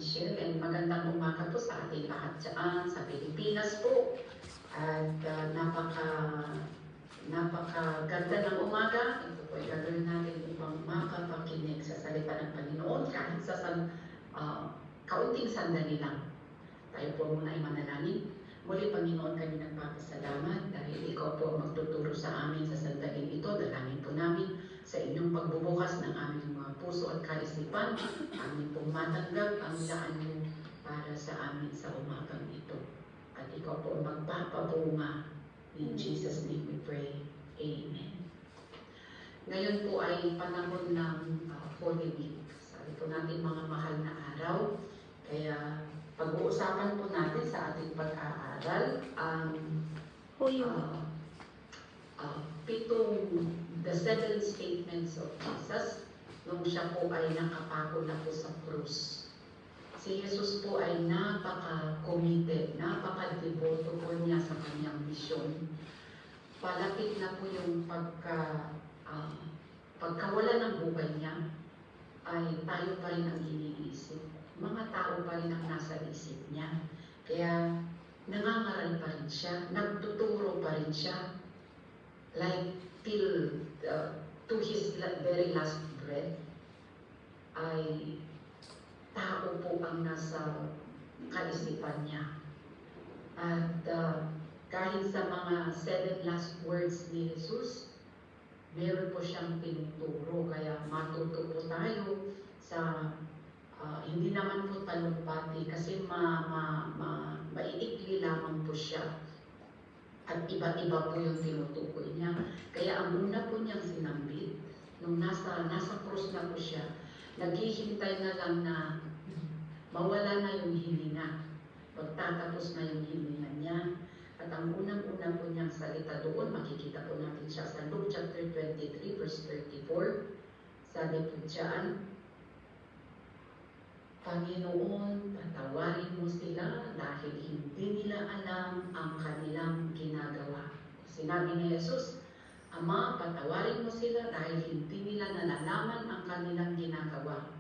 Michelle, and magandang umaga po sa ating lahat dyan sa Pilipinas po. At napakaganda ng umaga. Ito po ay gagawin natin upang makapakinig sa salita ng Panginoon kahit sa kaunting sandali lang. Tayo po muna ay manalangin. Muli, Panginoon, kami nagpapasalamat dahil Ikaw po magtuturo sa amin sa sandaling ito. Dalangin po namin sa inyong pagbubukas ng aming mga puso at kaisipan. Amin pong matanggap ang daan mo para sa amin sa umagang ito. At Ikaw po magpapabunga. In Jesus' name we pray. Amen. Ngayon po ay panahon ng Holy Week. Sabi po natin mga mahal na araw. Kaya pag-uusapan po natin sa ating pag-aaral ang the seven statements of Jesus nung siya po ay nakapako na po sa krus. Si Jesus po ay napaka-committed, napaka-devoto po niya sa kanyang misyon. Palapit na po yung pagkawala ng buhay niya, ay tayo pa rin ang iniisip. Mga tao pa rin ang nasa isip niya. Kaya nangangaral pa rin siya, nagtuturo pa rin siya, like till to his very last breath, ay tao po ang nasa kaisipan niya. At kahit sa mga 7 last words ni Jesus, meron po siyang tinuturo. Kaya matuto po tayo sa hindi naman po talumpati kasi maiikli lamang po siya. At iba-iba po yung tinutukoy niya. Kaya ang una po niyang sinambit, nung nasa krus na po siya, naghihintay na lang na mawala na yung hininga. Magtatapos na yung hininga niya. At ang unang-una po niyang salita doon, makikita po natin siya sa Luke chapter 23, verse 34. Sabi po dyan, Panginoon, patawarin mo sila dahil hindi nila alam ang kanilang ginagawa. Sinabi ni Jesus, Ama, patawarin mo sila dahil hindi nila nalalaman ang kanilang ginagawa.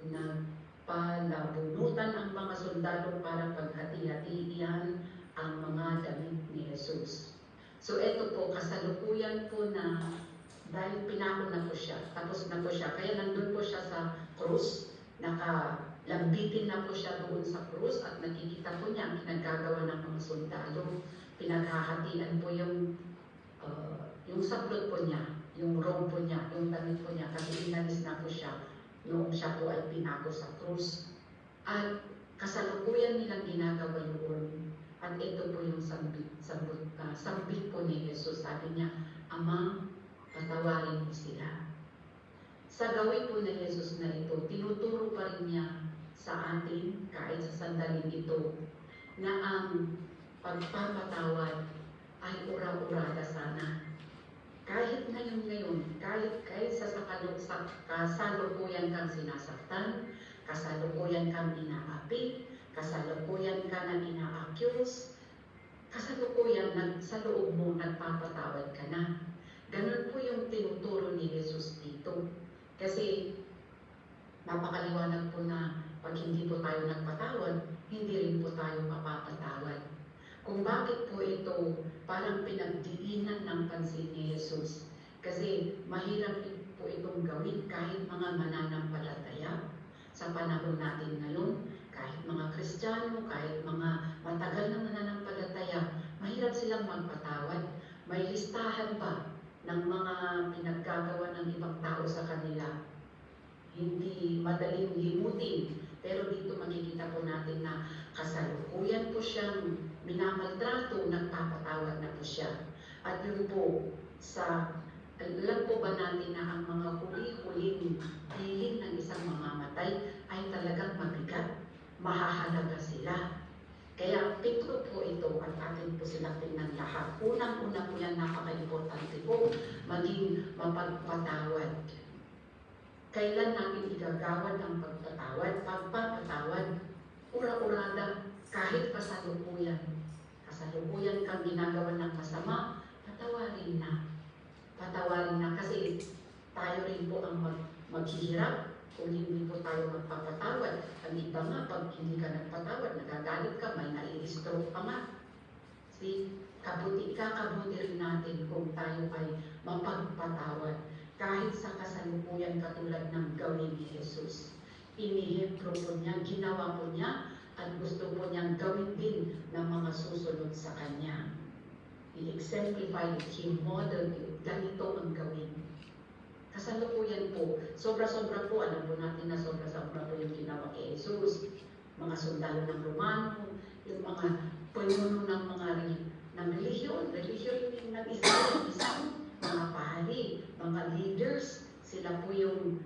Nagpalabunutan ang mga sundalo para paghati-hatian ang mga damit ni Jesus. So ito po, kasalukuyan po na dahil pinako na po siya, tapos na po siya, kaya nandun po siya sa krus, nakalambitin na po siya doon sa krus at nakikita po niya ang pinagkagawa ng mga sundalo. Pinaghahatian po yung saplot po niya, yung robe po niya, yung damit po niya, kasi inalis na po siya noong siya po ay pinako sa krus. At kasalukuyan nilang ginagawa yun. At ito po yung sambit po ni Jesus. Sabi niya, Ama, patawarin mo sila. Sa gawin po ni Jesus na ito, tinuturo pa rin niya sa atin, kahit sa sandaling ito, na ang pagpapatawad ay ura-urada sana. Kahit ngayon, kahit sa kasalukuyan kang sinasaktan, kasalukuyan kang inaapi, kasalukuyan ka na ina-accuse, kasalukuyan sa loob mo nagpapatawad ka na. Ganun po yung tinuturo ni Jesus dito. Kasi napakaliwanag po na pag hindi po tayo nagpatawad, hindi rin po tayo mapapatawad. Kung bakit po ito parang pinagdiinan ng pansin ni Jesus. Kasi mahirap po itong gawin kahit mga mananampalataya sa panahon natin ngayon. Kahit mga Kristiyano, kahit mga matagal na mananampalataya, mahirap silang magpatawad. May listahan pa ng mga pinaggagawa ng ibang tao sa kanila. Hindi madaling limutin. Pero dito makikita po natin na kasalukuyan po siyang minamaltrato, nagpapatawad na po siya. At yun po, alam po ba natin na ang mga huli-huling hiling ng isang mamamatay ay talagang mabigat, mahahalaga sila. Kaya pitro po ito at atin po silang tingnan lahat. Unang-una po yan, napaka-importante po, maging mapagpatawad. Kailan natin igagawad ang pagpatawad? Pagpapatawad, ura-urada, kahit kasalukuyan. Kasalukuyan kang ginagawa ng masama, patawarin na. Patawarin na kasi tayo rin po ang maghihirap kung hindi po tayo magpapatawad. Ang pag hindi ka nagpatawad, nagagalit ka, may nai-stroke pa nga. See, kabuti rin natin kung tayo ay mapagpatawad. Kahit sa kasalukuyan katulad ng gawin ni Jesus. Inihintro po niya, ginawa po niya, at gusto po niyang gawin din ng mga susunod sa Kanya. I-exemplify it, He-modeled it, ganito ang gawin. Kasalukuyan po, sobra-sobra po, alam po natin na sobra-sobra po yung ginawa kay Jesus. Mga sundalo ng Romano, yung mga pinuno ng mga relihiyon ng isang mga pari, mga leaders, sila po yung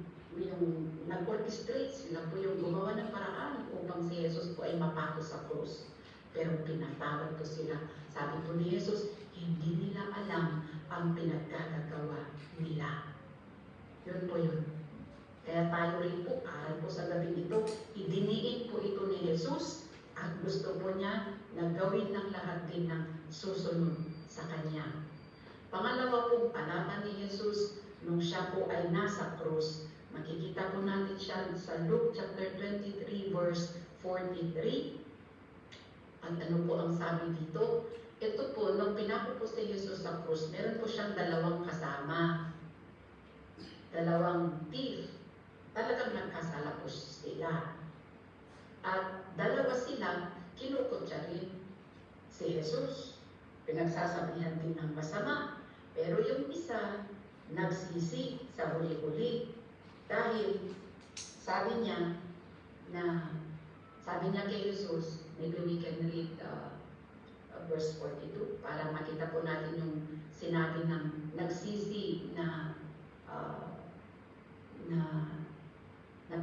nag-orchestrate, sila po yung gumawa ng paraan upang si Jesus po ay mapako sa krus. Pero pinatawad po sila. Sabi po ni Jesus, hindi nila alam ang pinagkagagawa nila. Yun po yun. Kaya tayo rin po, aral po sa gabi ito, idiniin po ito ni Jesus at gusto po niya na gawin ng lahat din ng susunod sa Kanya. Pangalawa pong panata ni Jesus, nung siya po ay nasa krus, makikita po natin siya sa Luke chapter 23 verse 43. At ano po ang sabi dito? Ito po, nung pinako po si Jesus sa krus, meron po siyang dalawang kasama. Dalawang thief. Talagang nagkasala po sila. At dalawa sila, kinukutya rin si Jesus. Pinagsasabihan din ng masama. Pero yung isa, nagsisi sa huli-huli. Dahil sabi niya kay Jesus, maybe we can read verse 42 para makita po natin yung sinabi ng nagsisi na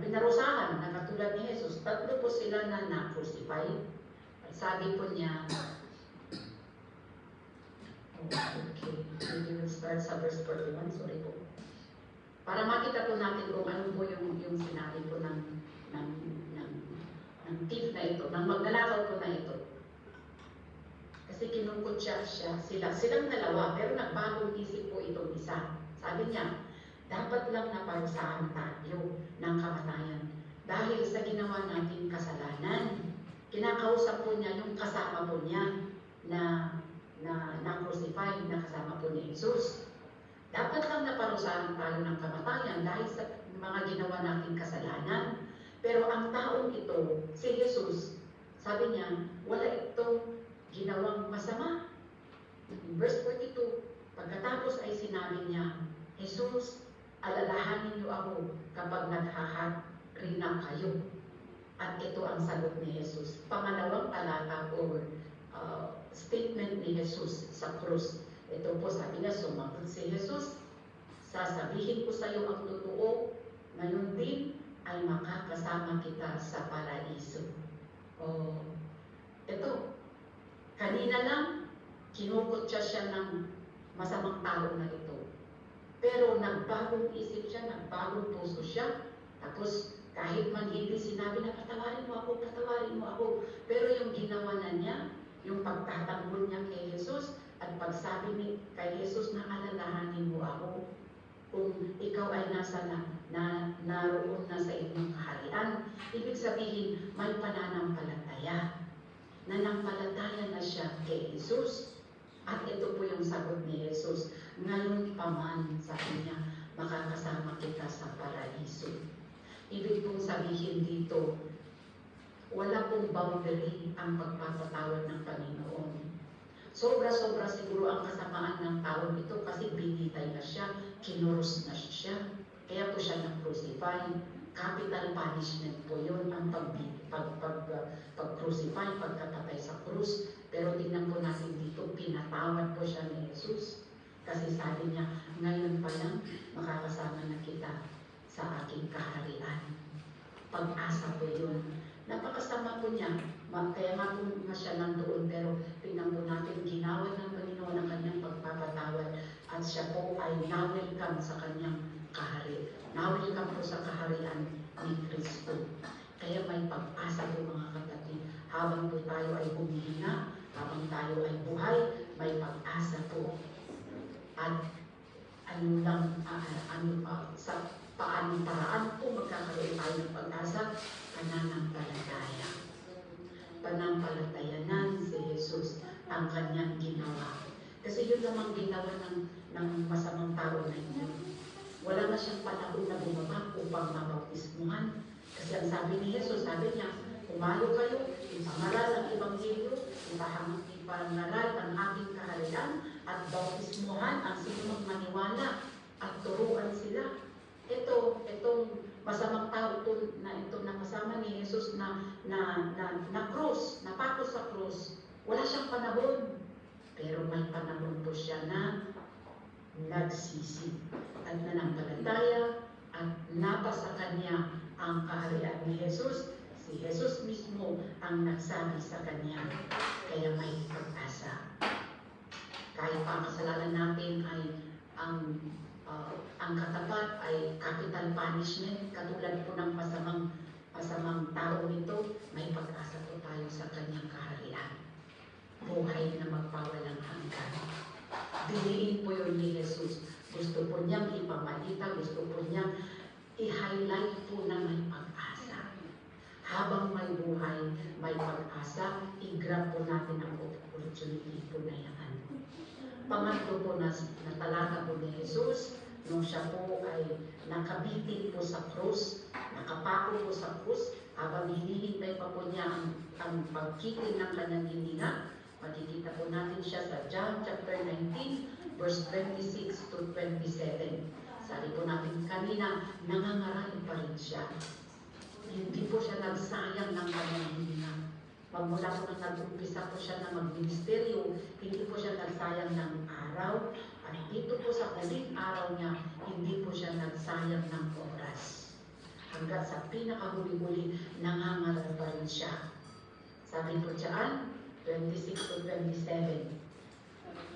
pinarusahan na katulad ni Jesus. Tatlo po sila na na-crucify. Sabi po niya, okay, maybe we'll start sa verse 41, sorry po. Para makita po natin kung ano po yung sinabi po ng thief na ito, ng magnanakaw po na ito. Kasi kinukutya silang dalawa, pero nagbagong isip po itong isa. Sabi niya, dapat lang naparusahan tayo ng kamatayan dahil sa ginawa nating kasalanan. Kinakausap po niya yung kasama po niya na crucify, na kasama po ni Jesus. Dapat lang naparusahan tayo ng kamatayan dahil sa mga ginawa nating kasalanan. Pero ang taong ito, si Jesus, sabi niya, wala itong ginawang masama. Verse 42, pagkatapos ay sinabi niya, Jesus, alalahanin niyo ako kapag naghaharina kayo. At ito ang sagot ni Jesus. Pangalawang talata or statement ni Jesus sa krus. Ito po sabi niya, sumagot si Jesus, sasabihin ko sa iyo ang totoo, ngayon din ay makakasama kita sa paraiso. Ito, kanina lang, kinukutya siya ng masamang tao na ito. Pero nagbagong isip siya, nagbagong puso siya. Tapos kahit man hindi sinabi na patawarin mo ako. Pero yung ginawa na niya, yung pagtatanggol niya kay Jesus, at pagsabi kay Jesus na alalahanin mo ako. Kung ikaw ay naroon na sa inyong kaharian, ibig sabihin may pananampalataya. Nanampalataya na siya kay Jesus. At ito po yung sagot ni Jesus, ngayon pa man, sabi niya, makakasama kita sa paraiso. Ibig pong sabihin dito, wala pong boundary ang pagpapatawad ng Panginoon. Sobra-sobra siguro ang kasamaan ng tao ito kasi binitay na siya, kinurus na siya. Kaya po siya na-crucify. Capital punishment po yun, ang pag-crucify, pagkapatay sa krus. Pero tingnan po natin dito, pinatawad po siya ni Jesus. Kasi sabi niya, ngayon pa lang, makakasama na kita sa aking kaharian. Pag-asa po yun. Napakasama po niya. Kaya nga po nga siya nandoon, pero tingnan po natin, ginawa ng Panginoon ang kanyang pagpapatawad at siya po ay na-welcome sa kanyang kaharian. Na-welcome po sa kaharian ni Kristo. Kaya may pag-asa po mga kapatid. Habang po tayo ay humihina, habang tayo ay buhay, may pag-asa po. At Paanong paraan kung magkakaroon tayo ng pag-asa? Pananampalataya. Panampalatayanan si Jesus ang kanyang ginawa. Kasi yun namang ginawa ng masamang tao na yun. Wala na siyang panahon na bumaba upang mabautismuhan. Kasi ang sabi ni Jesus, sabi niya, umalo kayo, ipangaral ang Ebanghelyo, ipangaral ang aking kaharian, at bautismuhan ang sinumang maniwala at turuan sila. Itong masamang tao na ito na kasama ni Jesus na krus, napako sa krus, wala siyang panahon. Pero may panahon po siya na nagsisi at nanampalataya at napasa kanya ang kaharian ni Jesus. Si Jesus mismo ang nagsabi sa kanya, kaya may pag-asa. Kahit pa ang kasalanan natin ay ang katapat ay capital punishment, katulad po ng masamang tao nito, may pag-asa po tayo sa kanyang kaharian. Buhay na magpawalang hanggan. Diliin po yun ni Jesus. Gusto po niyang ipamalita, gusto po niyang i-highlight po na may pag-asa. Habang may buhay, may pag-asa, i-grab po natin ang opportunity po na yan. Pangatlo po na talata po ni Jesus, nung siya po ay nakabitin po sa krus, nakapako po sa krus, habang hinihintay pa po niya ang pagkitin ng kanyang hininga. Makikita po natin siya sa John chapter 19, verse 26 to 27. Sabi po natin kanina, nangangaral pa rin siya. Hindi po siya nagsayang ng kanyang hininga. Magmula po nang nag-umpisa po siya na magministeryo, hindi po siya nagsayang ng araw. At dito po sa huling araw niya, hindi po siya nagsayang ng oras. Hanggang sa pinakahuli-huli, nangangaral pa rin siya. Sabi po dyan, 26 to 27.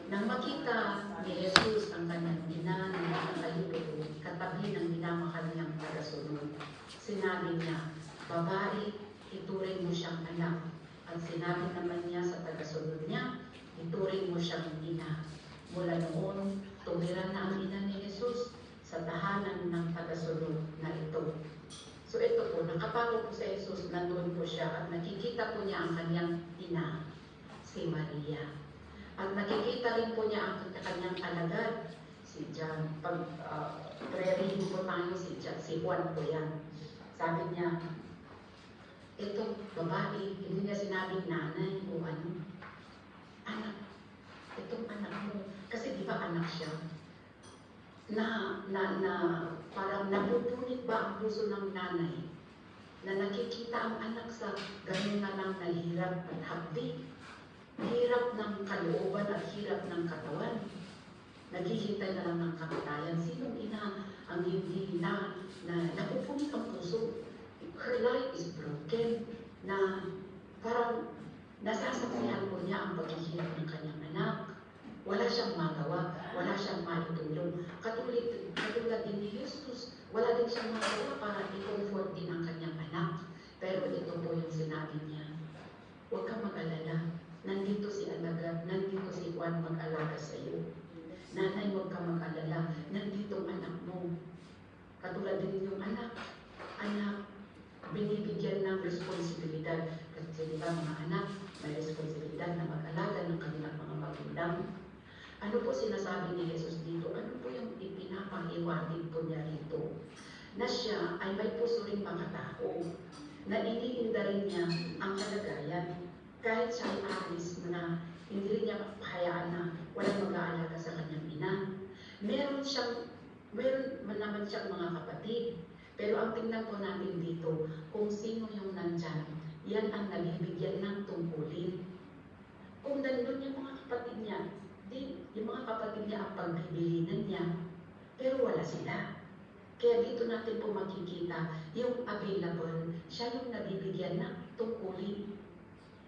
Nang makita ni Jesus ang kanyang ina na nakayuko katabi ng minamahal niyang tagasunod, sinabi niya, babae, ituring mo siyang anak. At sinabi naman niya sa tagasunod niya, ituring mo siyang ina. Mula noon, tumira na ang ina ni Jesus sa tahanan ng tagasunod na ito. So ito po, nakapako po sa Jesus, nandun po siya at nakikita po niya ang kanyang ina, si Maria. At nakikita rin po niya ang kanyang alagad, si John. Pag prayerihin po tayo, si Juan po yan. Sabi niya, ito, babae, hindi niya sinabing nanay o ano. Anak, itong anak mo. Kasi di ba anak siya? Parang napupunit ba ang puso ng nanay? Na nakikita ang anak sa ganun na lang na hirap at hapdi. Hirap ng kalooban at hirap ng katawan. Naghihintay na lang ng kamatayan. Sinong ina ang hindi na napupunit ang puso? Her life is broken, na parang nasasaksihan po niya ang paghihirap ng kanyang anak. Wala siyang magawa, wala siyang maitulong. Katulad din ni Jesus, wala din siyang magawa para i-comfort din ang kanyang anak. Pero ito po yung sinabi niya, huwag kang mag-alala, nandito si alagad, nandito si Juan mag-alaga sa iyo. Nanay, huwag kang mag-alala, nandito ang anak mo. Katulad din yung anak, binibigyan ng responsibilidad. Kasi di ba mga anak, may responsibilidad na mag-alaga ng kanilang mga magulang. Ano po sinasabi ni Jesus dito? Ano po yung ipinapahiwatig po niya rito? Na siya ay may puso rin makatao, na iniinda rin niya ang kalagayan. Kahit siya ay alis na hindi rin niya hayaan na walang mag-aalaga sa kanyang ina. Meron naman siyang mga kapatid. Pero ang tingnan po natin dito, kung sino yung nandyan, yan ang nabibigyan ng tungkulin. Kung nandun yung mga kapatid niya, yung mga kapatid niya ang pagbibilinan niya, pero wala sila. Kaya dito natin po makikita, yung available, siya yung nabibigyan ng tungkulin.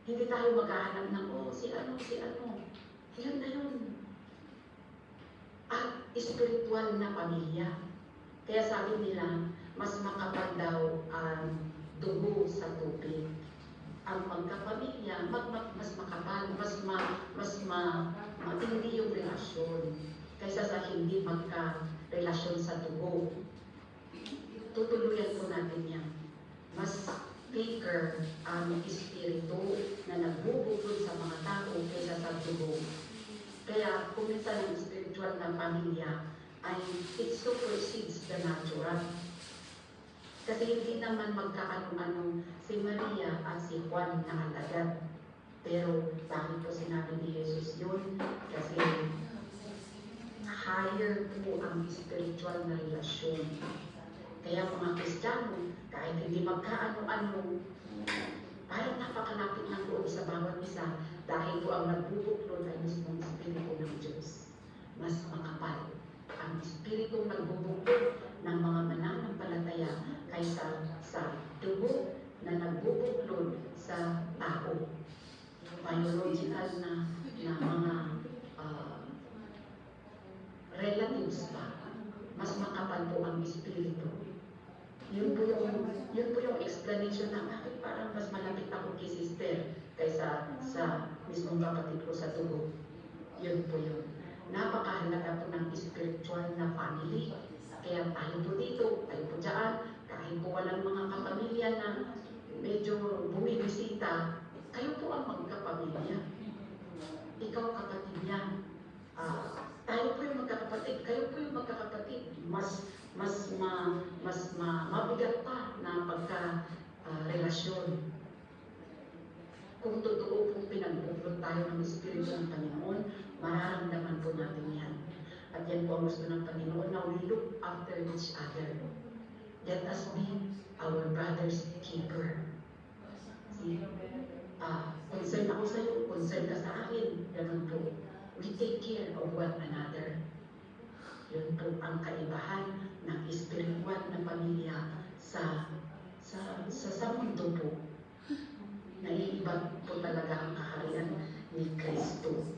Hindi tayo maghahanap ng, si ano. Yun na yun. At spiritual na pamilya. Kaya sabi nila, mas makapal daw ang dugo sa tubig. Ang magkapamilya, mas makapal, mas matindi yung relasyon kaysa sa hindi magka-relasyon sa dugo. tutuluyan po natin yan. Mas bigger ang espiritu na nagbubuklod sa mga tao kaysa sa dugo. Kaya kung minsan ang spiritual na pamilya ay it supersedes the natural. Kasi hindi naman magkaano-ano si Maria at si Juan na alagad. Pero bakit po sinabi ni Jesus yun? Kasi higher po ang spiritual na relasyon. Kaya mga Kristiyano, kahit hindi magkaano-ano, parang napakalapit ng loob sa bawat isa dahil po ang nagbubuklod ay mismong Espiritu ng Diyos. Mas makapal ang Espiritu nagbubuklod ng mga mananampalataya kaysa sa dugo na nagbubuklod sa tao. Biological na mga relatives pa, mas makapal po ang Espiritu. Yun po yung explanation na bakit parang mas malapit ako kay sister kaysa sa mismong kapatid ko sa dugo. Yun po yun. Napakahalaga po ng spiritual na family. Kaya tayo po dito, tayo po dyan, kahit po walang mga kapamilya na medyo bumibisita, kayo po ang magkapamilya. Ikaw kapatid niya. Tayo po yung magkakapatid, kayo po yung magkakapatid. Mabigat pa na pagka-relasyon. Kung totoo pong pinagbuklod tayo ng Espiritu ng Panginoon, mararamdaman po natin yan. At yan po ang gusto ng Panginoon. Now we look after each other. Let us be our brother's keeper. See? Concern ako sa iyo, concern ka sa akin. Ganun po. We take care of one another. Yun po ang kaibahan ng espiritual na pamilya sa mundo po. Naiiba po talaga ang kaharian ni Kristo.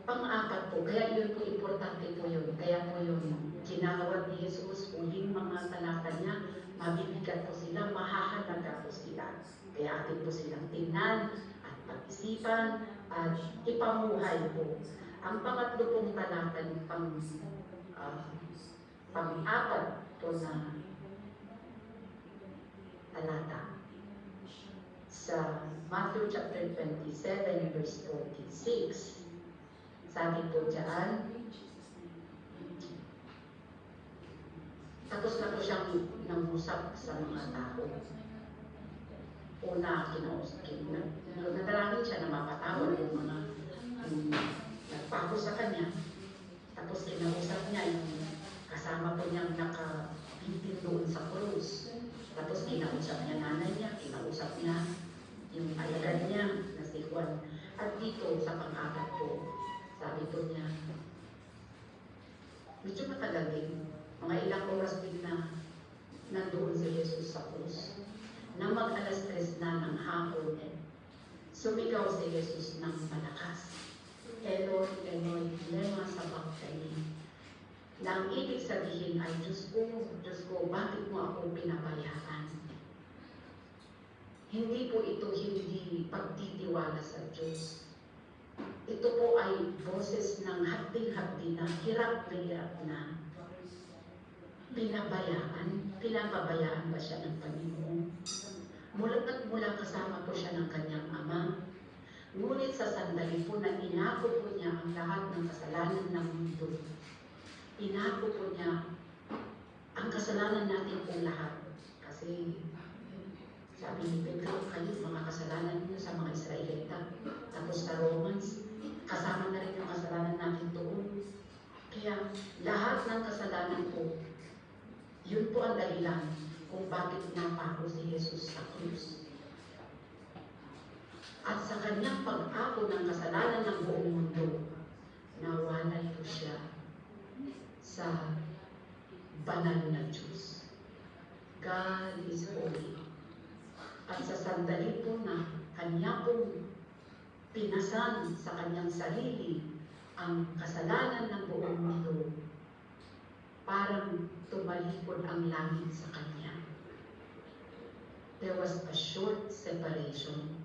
Pang-apat po, kaya yun po importante po yun. Kaya po yun, ginawad ni Jesus, huling mga talata niya, mabibigat po sila, mahahalaga po sila. Kaya atin po silang tingnan at pag-isipan at ipamuhay po. Ang pangatlo pong talata, pang-apat po na talata sa Matthew chapter 27 verse 46, sabi po dyan, tapos na po siyang nangusap sa mga tao. Una, nadalangin siya na mapatawad yung mga nagpako sa kanya. Tapos kinausap niya yung kasama po niyang nakabintin doon sa krus. Tapos kinausap niya nanay niya, kinausap niya yung alagad niya na si Juan. At dito sa pang-apat po, sabi po niya, medyo matagal din, mga ilang oras din na nandoon si Jesus sa krus. Na mag-alas 3 na ng hapon, sumigaw si Jesus ng malakas. Eloi, Eloi, lema sabachthani. Na ang ibig sabihin ay, Diyos ko, bakit mo ako pinabayaan? Hindi po ito hindi pagtitiwala sa Diyos. Ito po ay boses ng hapding-hapdi na hirap na. Pinababayaan ba siya ng Panginoon? Mula kasama po siya ng kanyang ama. Ngunit sa sandali po na inako po niya ang lahat ng kasalanan ng mundo. Inako po niya ang kasalanan natin po lahat. Kasi sabi ni Pedro, kayo mga kasalanan niyo sa mga Israelita. Tapos sa Romans, kasama na rin yung kasalanan natin doon. Kaya lahat ng kasalanan po, yun po ang dahilan kung bakit napako si Jesus sa krus. At sa kanyang pag-ako ng kasalanan ng buong mundo, nawalay po siya sa banal na Diyos. God is holy. At sa sandali po na kanya pong pinasan sa kanyang sarili ang kasalanan ng buong mundo, parang tumalikod ang langit sa kanya. There was a short separation.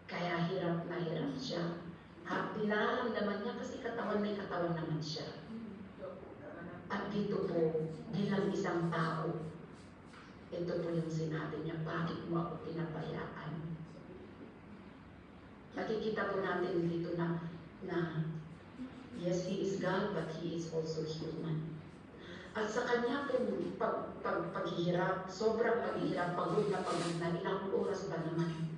Kaya hirap na hirap siya. Pinaramdaman niya kasi may katawan naman siya. At At dito po, bilang isang tao, ito po yung sinabi niya, bakit mo ako pinabayaan? Nakikita po natin dito na yes, He is God, but He is also human. At sa kanya po, paghihirap, sobrang paghihirap, pagod na ilang oras ba naman,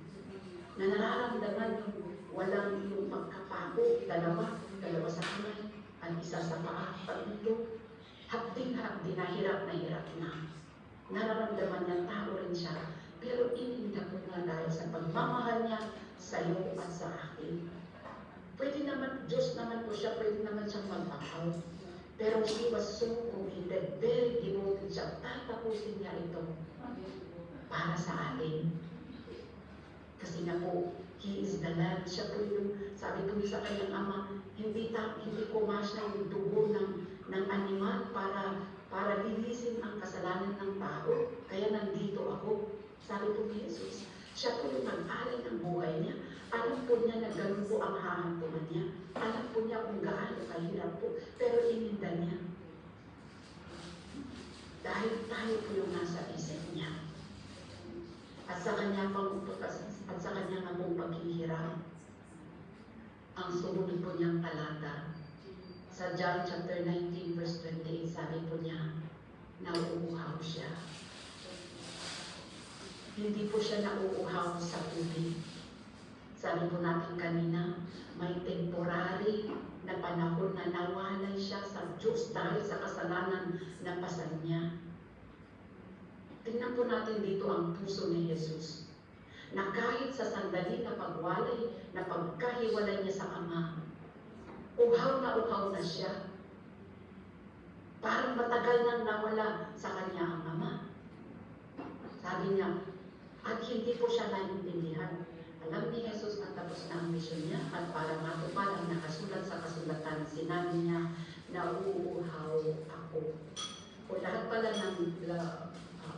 na nararamdaman yung walang yung pagkapagod, dalawa sa kamay, ang isa sa paa, pag-ulo, hapding-hapdi na hirap na. Nararamdaman niya, tao rin siya, pero ininda po na dahil sa pagmamahal niya sa iyo at sa akin. Pwede naman, Diyos naman po siya, pwede naman siyang magpakaw. Pero He was so committed, very devoted siya. Tatapusin niya ito para sa atin. Kasi nga po, He is the Lamb. Siya po yung, sabi po niya sa kanyang ama, hindi kumasya yung dugo ng animal para linisin ang kasalanan ng tao. Kaya nandito ako. Sabi po ni Jesus, siya po yung nag-alay ng buhay niya. Alam po niya na ganun po ang hahantungan niya. Alam po niya kung gaano kahirap po. Pero ininda niya. Dahil tayo po yung nasa isip niya. At sa kanya nga pong paghihirap, ang sumunod po niyang talata. Sa John chapter 19 verse 28, sabi po niya, nauuhaw siya. Hindi po siya nauuhaw sa tubig. Sabi po natin kanina, may temporary na panahon na nawalay siya sa Diyos dahil sa kasalanan na pasan niya. Tingnan po natin dito ang puso ni Jesus, na kahit sa sandali na pagwalay, na pagkahiwalay niya sa Ama, uhaw na siya. Parang matagal nang nawala sa kanya ang Ama. Sabi niya, at hindi po siya naiintindihan. Alam ni Jesus na tapos na ang misyon niya at para matupad ang nakasulat sa kasulatan, sinabi niya na uuhaw ako. O lahat pala ng,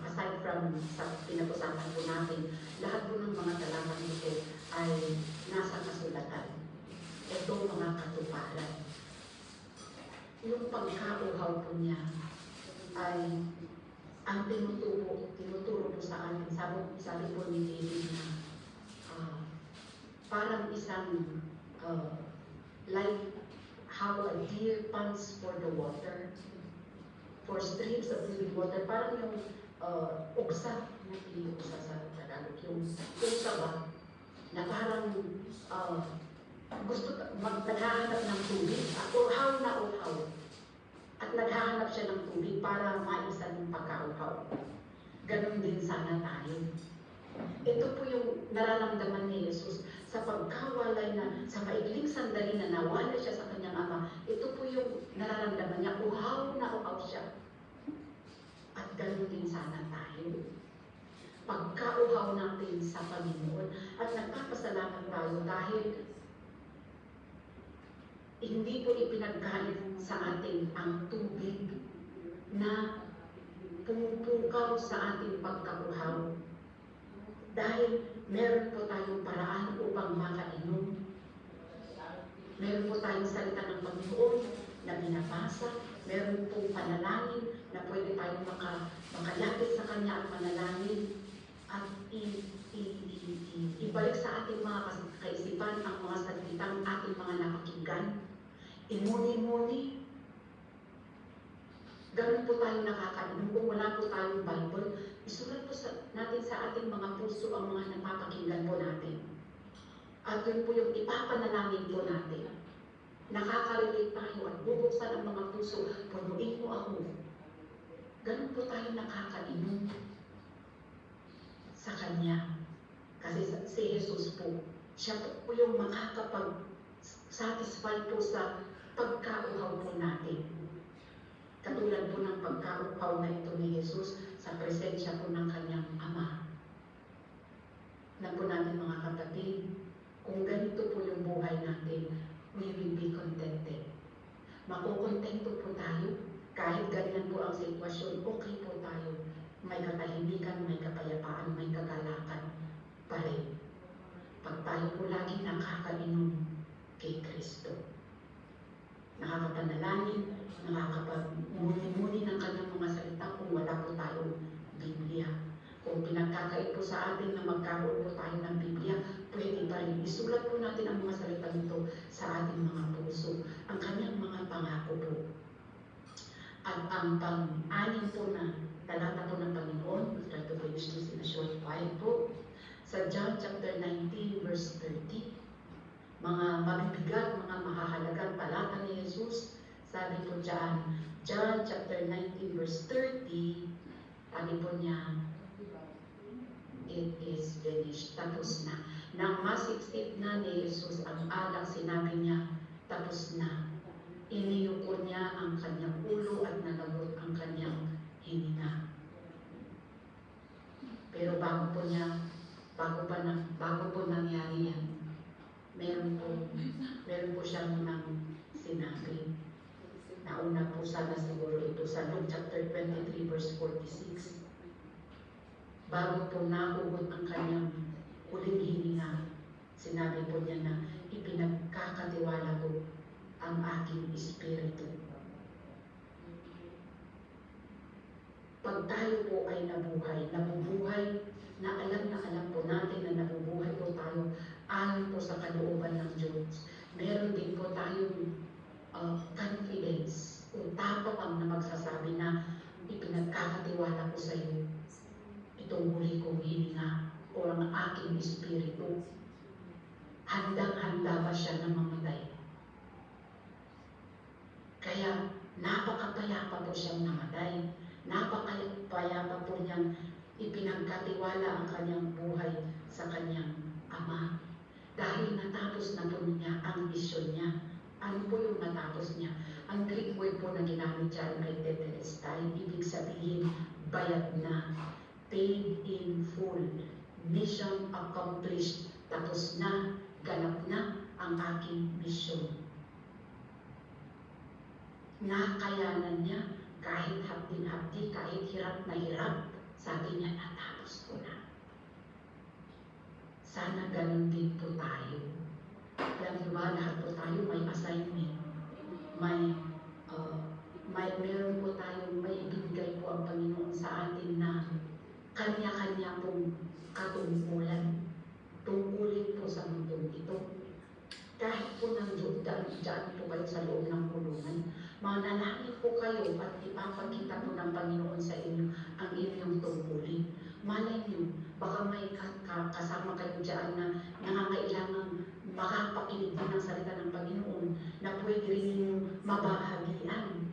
aside from sa pinag-usapan po natin, lahat po ng mga talatang ito ay nasa kasulatan. Ito mga katuparan. Yung pagkauhaw po niya ay ang tinuturo po sa atin. Sabi po ni David na parang isang like how a deer pants for the water, for streams of living water. Parang yung uksa, uksa sa Tagalog, yung uksa ba, na parang gusto naghahanap ng tubig, at uhaw na uhaw. At naghahanap siya ng tubig para maisan yung pagkauhaw. Ganon din sana tayo. Ito po yung nararamdaman ni Jesus sa pagkawalay na, sa maikling sandali na nawalay siya sa kanyang Ama. Ito po yung nararamdaman niya, uhaw na uhaw siya. At ganon din sana tayo. Pagkauhaw natin sa Panginoon at nagpapasalamat tayo dahil hindi po ipinagkait sa atin ang tubig na pumupukaw sa ating pagkauhaw. Dahil meron po tayong paraan upang makainom. Meron po tayong salita ng Panginoon na binabasa. Meron pong panalangin na pwede tayong makalapit sa Kanya at manalangin. At ibalik sa ating mga kaisipan ang mga salitang ating mga napakinggan. Imuni-muni. Ganun po tayo nakakainom kung wala po tayong Bible. Isulat po natin sa ating mga puso ang mga napapakinggan po natin. At yun po yung ipapanalangin po natin. Nakaka-relate tayo at bubuksan ang mga puso. Punuin mo ako. Ganun po tayo nakakainom sa Kanya. Kasi si Jesus po, siya po yung makakapag-satisfy po sa pagkauhaw po natin. Katulad po ng pagkauhaw na ito ni Jesus sa presensya po ng kanyang Ama. Na po natin mga kapatid, kung ganito po yung buhay natin, we will be contented. Makukontento po tayo, kahit ganyan po ang sitwasyon, okay po tayo. May katahimikan, may kapayapaan, may kagalakan pa rin. Pag tayo po lagi nakakainom kay Kristo. Nakakapanalangin, nakakapag-muni-muni ng kanyang mga salita kung wala po tayong Biblia. Kung pinagkakait po sa atin na magkaroon po tayo ng Biblia, pwede pa rin. Isulat po natin ang mga salita nito sa ating mga puso, ang kanyang mga pangako po. At ang pang-anim po na talata po ng Panginoon, we'll try to finish this in a short while po, sa John chapter 19 verse 30, mga mabibigat, mga mahahalagang talata ni Jesus, sabi po dyan, John chapter 19 verse 30, sabi po niya, it is finished, tapos na. Nang masiksik na ni Jesus ang alak, sinabi niya, tapos na. Iniyuko niya ang kanyang ulo at nalabot ang kanyang hininga. Pero bago po nangyari yan, meron po siyang sinabi. Nauna po sana siguro ito sa Luke chapter 23 verse 46. Bago po nahugot ang kanyang huling hininga, sinabi po niya na ipinagkakatiwala ko ang aking espiritu. Pag tayo po ay nabubuhay, na alam po natin na nabubuhay po tayo ayon po sa kalooban ng Diyos. Meron din po tayong confidence o tapang na magsasabi na ipinagkakatiwala ko sa iyo itong huli kong hininga o ang aking espiritu. Handang-handa ba siya na mamatay? Kaya napakapayapa po siyang namatay. Napakapayapa po niyang ipinagkatiwala ang kanyang buhay sa kanyang ama. Dahil natapos na po niya ang misyon niya. Ano po yung natapos niya? Ang Greek word po na ginamit dyan ay tetelestai. Ibig sabihin, bayad na. Paid in full. Mission accomplished. Tapos na, ganap na ang aking misyon. Nakayanan niya kahit hapdi-hapdi, kahit hirap na hirap. Sabi niya, natapos ko na. Sana ganun din po tayo. Alam niyo ba, lahat po tayo may assignment. Meron po tayo, may ibigay po ang Panginoon sa atin na kanya-kanya pong katungkulan. Tungkulin po sa mundong ito. Kahit po nang dyan po kayo sa loob ng kulungan, manalangin po kayo at ipapakita po ng Panginoon sa inyo ang inyong tungkulin. Malay niyo, baka may kasama kayo dyan na nangangailangan makapakinig din ng salita ng Panginoon na pwede rin ninyong mabahagian.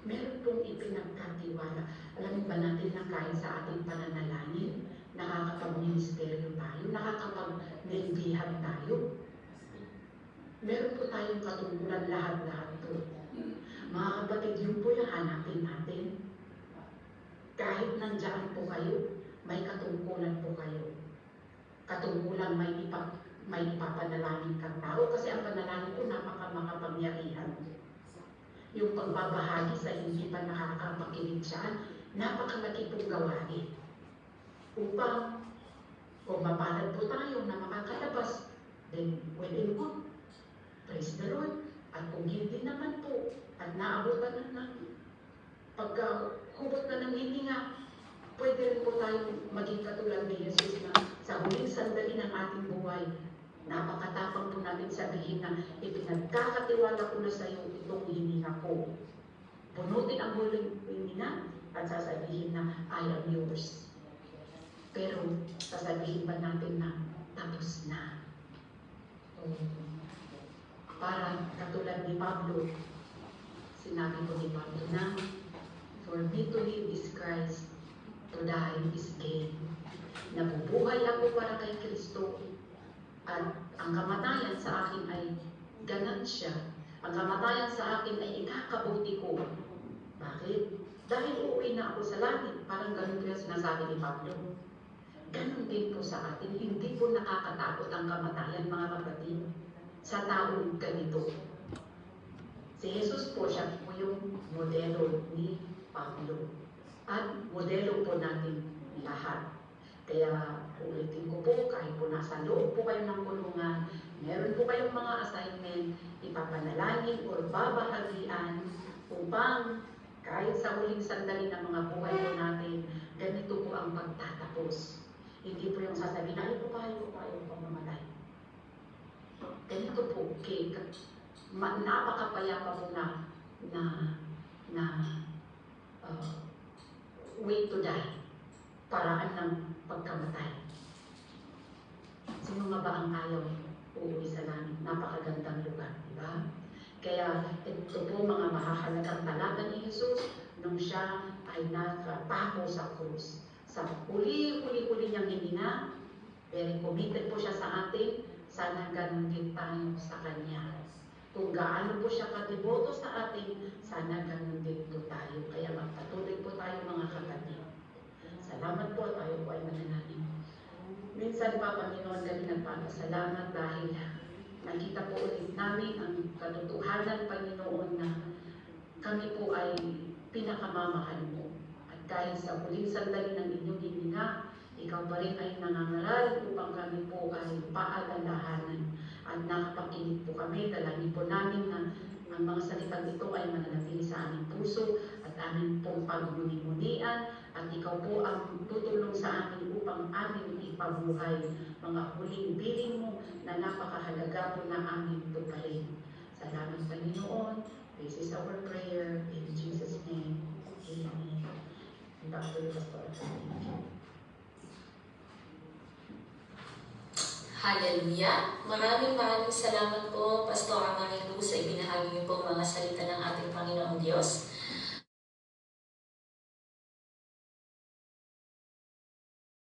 Meron pong ipinagkatiwala. Alam ba natin na kahit sa ating pananalangin, nakakapag-ministeryo tayo, nakakapag-nilbihan tayo. Meron po tayong katungkulan lahat-lahat po. Mga kapatid, yun po yung hanapin natin. Kahit nandiyan po kayo, may katungkulan po kayo. Katungkulan may ipapanalangin kang tao kasi ang panalangin po makapangyarihan. Yung pagbabahagi sa hindi pa nakakapakinig siya, napakalaki pong gawain. Upang kung mapalad po tayo na makakalabas, then well and good. Praise the Lord. At kung hindi naman po, at naabutan na pagkahubot na ng hininga, pwede rin po tayo maging katulad ni Jesus na sa huling sandali ng ating buhay, napakatapang po natin sabihin na ipinagkakatiwala ko na sa iyo itong hininga ko. Punutin ang huling hininga at sasabihin na I am yours. Pero sasabihin ba natin na tapos na? Parang katulad ni Pablo, sinabi ko ni Pablo na for me to live is Christ, to die is gain. Nabubuhay ako para kay Kristo at ang kamatayan sa akin ay ganansya. Ang kamatayan sa akin ay ikakabuti ko. Bakit? Dahil uuwi na ako sa langit. Parang ganun kaya sinasabi ni Pablo. Ganun din po sa atin. Hindi po nakakatakot ang kamatayan, mga kapatid, sa taong ganito. Si Jesus po, siya po yung modelo ni Pablo. At modelo po natin lahat. Kaya ulitin ko po, kahit po nasa loob po kayo ng kulungan, meron po kayong mga assignment, ipapanalangin o babahagian upang kahit sa huling sandali ng mga buhay po natin, ganito po ang pagtatapos. Hindi po yung sasabihin na, ito pa, ayaw pa mamatay. Ganito po, okay, napakapayapa po na way to die, paraan ng pagkamatay. Sino nga ba ang ayaw uuwi sa langit? Napakagandang lugar, di ba? Kaya ito po mga mahahalagang talata ni Jesus nung siya ay nakapako sa krus. Sa huli-huli niyang hininga, very committed po siya sa atin, sana ganun din tayo sa Kanya. Kung gaano po siya katiboto sa atin, sana ganun din po tayo. Kaya magpatuloy po tayo mga kapatid. Salamat po, tayo po ay manalangin. Minsan pa, Panginoon, kami nagpapasalamat dahil nakita po ulit namin ang katotohanan, Panginoon, na kami po ay pinakamamahal mo. At dahil sa huling sandali ng inyong hininga, ikaw pa rin ay nangangaral upang kami po ay paalalahanan. At nakapakinig po kami, dalangin po namin na ang mga salitang ito ay mananatili sa aming puso at aming pong pagmuni-munian. At ikaw po ang tutulong sa amin upang aming ipabuhay mga huling biling mo na napakahalaga po na aming tuparin. Salamat, Panginoon. This is our prayer in Jesus' name. Amen. Back to you, Pastor. Hallelujah! Maraming salamat po, Pastor Amarilu, sa ibinahagi niyo po mga salita ng ating Panginoong Diyos.